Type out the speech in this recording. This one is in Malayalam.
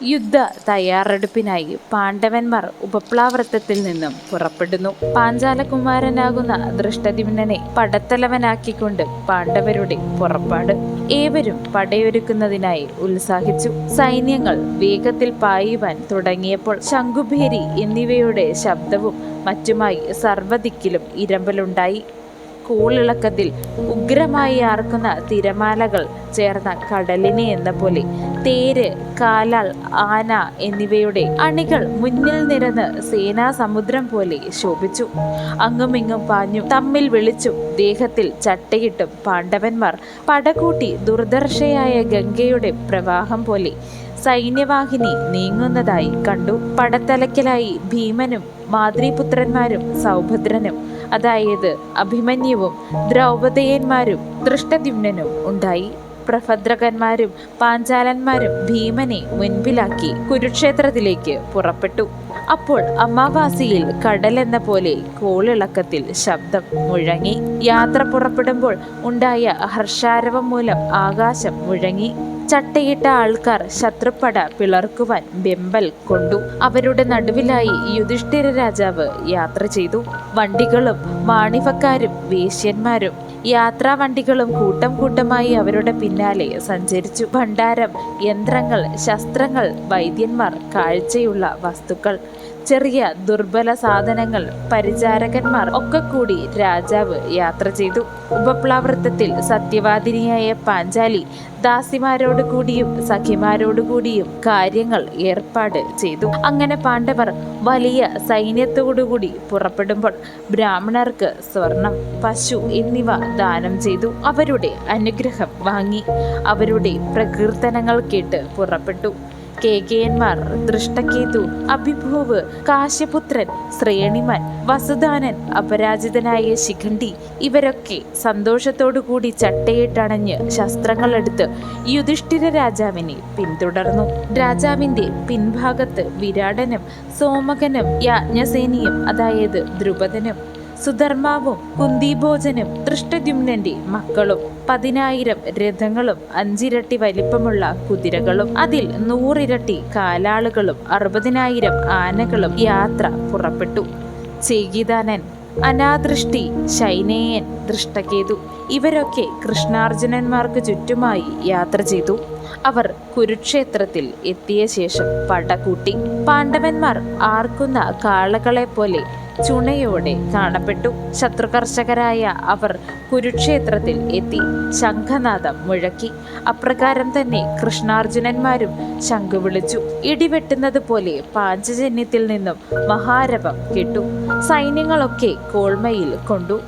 യുദ്ധ തയ്യാറെടുപ്പിനായി പാണ്ഡവന്മാർ ഉപപ്ലാവൃത്തത്തിൽ നിന്നും പുറപ്പെടുന്നു. പാഞ്ചാലകുമാരനാകുന്ന ദൃഷ്ടദ്യുമ്നനെ പടത്തലവനാക്കിക്കൊണ്ട് പാണ്ഡവരുടെ പുറപ്പാട്. ഏവരും പടയൊരുക്കുന്നതിനായി ഉത്സാഹിച്ചു. സൈന്യങ്ങൾ വേഗത്തിൽ പായുവാൻ തുടങ്ങിയപ്പോൾ ശംഖുഭേരി എന്നിവയുടെ ശബ്ദവും മറ്റുമായി സർവ്വദിക്കിലും ഇരമ്പലുണ്ടായി. കൂളിളക്കത്തിൽ ഉഗ്രമായി ആർക്കുന്ന തിരമാലകൾ ചേർന്ന കടലിനെ എന്ന പോലെ തേര്, കാലാൾ, ആന എന്നിവയുടെ അണികൾ മുന്നിൽ നിരന്ന് സേനാസമുദ്രം പോലെ ശോഭിച്ചു. അങ്ങുമിങ്ങും പാഞ്ഞു തമ്മിൽ വിളിച്ചും ദേഹത്തിൽ ചട്ടയിട്ടും പാണ്ഡവന്മാർ പടകൂട്ടി ദുർദർശയായ ഗംഗയുടെ പ്രവാഹം പോലെ സൈന്യവാഹിനി നീങ്ങുന്നതായി കണ്ടു. പടത്തലയ്ക്കലായി ഭീമനും മാതൃപുത്രന്മാരും സൗഭദ്രനും, അതായത് അഭിമന്യുവും ദ്രൗപദേയന്മാരും ദൃഷ്ടദ്യുമ്നനും ഉണ്ടായി. പ്രഭദ്രകന്മാരും പാഞ്ചാലന്മാരും ഭീമനെ മുൻപിലാക്കി കുരുക്ഷേത്രത്തിലേക്ക് പുറപ്പെട്ടു. അപ്പോൾ അമാവാസിയിൽ കടലെന്ന പോലെ കോളിളക്കത്തിൽ ശബ്ദം മുഴങ്ങി. യാത്ര പുറപ്പെടുമ്പോൾ ഉണ്ടായ ഹർഷാരവം മൂലം ആകാശം മുഴങ്ങി. ചട്ടയിട്ട ആൾക്കാർ ശത്രുപ്പട പിളർക്കുവാൻ വെമ്പൽ കൊണ്ടു. അവരുടെ നടുവിലായി യുധിഷ്ഠിര രാജാവ് യാത്ര ചെയ്തു. വണ്ടികളും മാണിഫക്കാരും വേശ്യന്മാരും യാത്രാവണ്ടികളും കൂട്ടം കൂട്ടമായി അവരുടെ പിന്നാലെ സഞ്ചരിച്ചു. ഭണ്ഡാരം, യന്ത്രങ്ങൾ, ശസ്ത്രങ്ങൾ, വൈദ്യന്മാർ, കാഴ്ചയുള്ള വസ്തുക്കൾ, ചെറിയ ദുർബല സാധനങ്ങൾ, പരിചാരകന്മാർ ഒക്കെ കൂടി രാജാവ് യാത്ര ചെയ്തു. ഉപപ്ലാവൃത്തത്തിൽ സത്യവാദിനിയായ പാഞ്ചാലി ദാസിമാരോട് കൂടിയും സഖിമാരോട് കൂടിയും കാര്യങ്ങൾ ഏർപ്പാട് ചെയ്തു. അങ്ങനെ പാണ്ഡവർ വലിയ സൈന്യത്തോടുകൂടി പുറപ്പെടുമ്പോൾ ബ്രാഹ്മണർക്ക് സ്വർണം, പശു എന്നിവ ദാനം ചെയ്തു. അവരുടെ അനുഗ്രഹം വാങ്ങി അവരുടെ പ്രകീർത്തനങ്ങൾ കേട്ട് പുറപ്പെട്ടു. കേകയന്മാർ, ദൃഷ്ടകേതു, അഭിഭൂവ്, കാശ്യപുത്രൻ, ശ്രേണിമാൻ, വസുദാനൻ, അപരാജിതനായ ശിഖണ്ഡി ഇവരൊക്കെ സന്തോഷത്തോടുകൂടി ചട്ടയിട്ടണഞ്ഞ് ശസ്ത്രങ്ങളെടുത്ത് യുധിഷ്ഠിര രാജാവിനെ പിന്തുടർന്നു. രാജാവിന്റെ പിൻഭാഗത്ത് വിരാടനും സോമകനും യാജ്ഞസേനിയും, അതായത് ദ്രുപദനും സുധർമാവും കുന്തിഭോജനും ദൃഷ്ടദ്യുമ്നന്റെ മക്കളും 10,000 രഥങ്ങളും 5 ഇരട്ടി വലിപ്പമുള്ള കുതിരകളും അതിൽ 100 ഇരട്ടി കാലാളുകളും 60,000 ആനകളും യാത്ര പുറപ്പെട്ടു. ചേകിതാനൻ, അനാദൃഷ്ടി, ശൈനേയൻ, ദൃഷ്ടകേതു ഇവരൊക്കെ കൃഷ്ണാർജുനന്മാർക്ക് ചുറ്റുമായി യാത്ര ചെയ്തു. അവർ കുരുക്ഷേത്രത്തിൽ എത്തിയ ശേഷം പടകൂട്ടി. പാണ്ഡവന്മാർ ആർക്കുന്ന കാളകളെ പോലെ ചുണയോടെ കാണപ്പെട്ടു. ശത്രുകർഷകരായ അവർ കുരുക്ഷേത്രത്തിൽ എത്തി ശംഖനാദം മുഴക്കി. അപ്രകാരം തന്നെ കൃഷ്ണാർജുനന്മാരും ശംഖു വിളിച്ചു. ഇടിവെട്ടുന്നത് പോലെ പാഞ്ചജന്യത്തിൽ നിന്നും മഹാരവം കെട്ടു. സൈന്യങ്ങളൊക്കെ കോൾമയിൽ കൊണ്ടു.